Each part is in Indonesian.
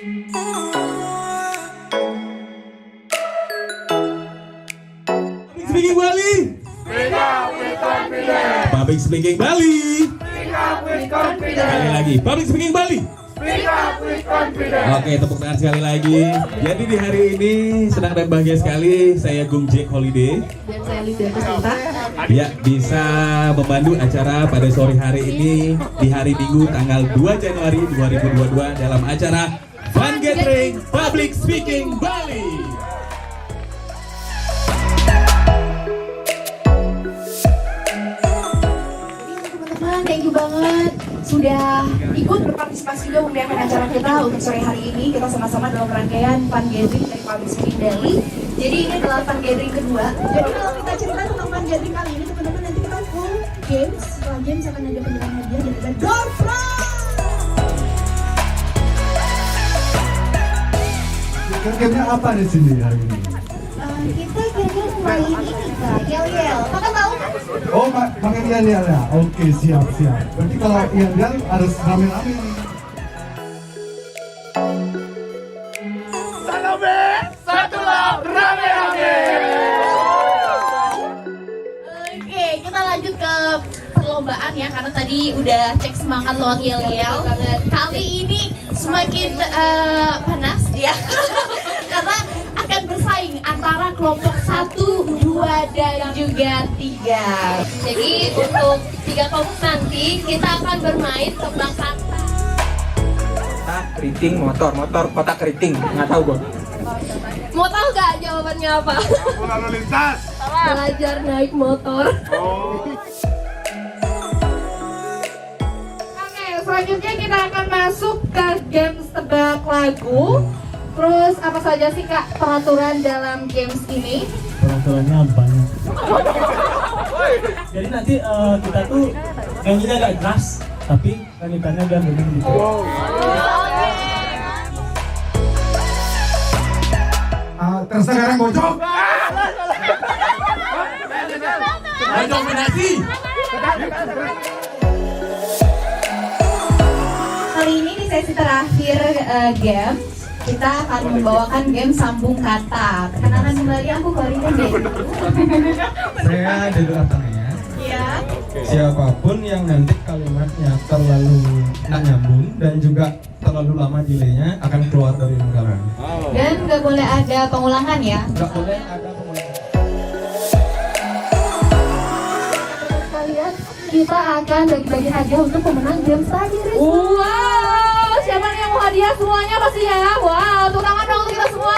Speaking Bali. Speak up with confidence. Public Speaking Bali. Speak up with confidence. Sekali lagi, Public Speaking Bali. Speak up with confidence. Oke, tepuk tangan sekali lagi. Jadi di hari ini senang dan bahagia sekali saya Gung Jack Holiday. Dan saya Lydia Peserta. Ya, bisa membantu acara pada sore hari ini di hari Minggu tanggal 2 Januari 2022 dalam acara Fun Gathering Public Speaking Bali. Teman-teman, thank you banget sudah ikut berpartisipasi juga memeriahkan acara kita untuk sore hari ini. Kita sama-sama dalam rangkaian Fun Gathering dari Public Speaking Bali. Jadi ini adalah Fun Gathering kedua. Jadi kalau kita cerita tentang Fun Gathering kali ini, teman-teman, nanti kita full games. Setelah games akan ada penyerahan hadiah dan ada door prize. Gamenya apa di sini hari ini? Kita gagal main ini Kak, yel-yel. Kakak tahu kan? Oh, pakai yel-yel ya? Oke, siap. Berarti kalau yel-yel harus rame-rame nih. Salome, satu lap, rame-rame. Oke, kita lanjut ke perlombaan ya, karena tadi udah cek semangat lewat yel-yel. Kali ini semakin panas ya, karena akan bersaing antara kelompok 1, 2, dan juga 3. Jadi untuk 3 kelompok nanti kita akan bermain tebak kata. Kotak keriting motor kotak keriting nggak tahu gue. Mau tahu gak jawabannya apa? Lampu lalu lintas. Belajar naik motor. Oke, selanjutnya kita akan masuk ke games tebak lagu. Terus apa saja sih Kak peraturan dalam games ini? Peraturannya banyak. Jadi nanti kita tuh nyanyinya agak keras, tapi wanitanya biar benar gitu. Terus sekarang bocok. Dominasi. Kali ini di sesi terakhir game kita akan membawakan game sambung kata. Perkenalkan kembali aku Korina deh. Saya di belakangnya. Iya. Siapapun yang nanti kalimatnya terlalu nggak nyambung dan juga terlalu lama delaynya akan keluar dari lingkaran. Dan nggak boleh ada pengulangan ya. Nggak boleh ada pengulangan. Kalian kita akan bagi-bagi hadiah untuk pemenang games tadi. Wow, siapa nih yang mau hadiah semuanya pasti ya? Wow, tepuk tangan dong untuk kita semua.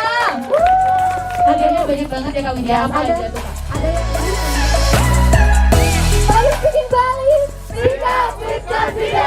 Hadiahnya banyak banget ya Kak Widya. Apa aja tuh Kak? Ada yang Public Speaking Bali, speak up with confidence.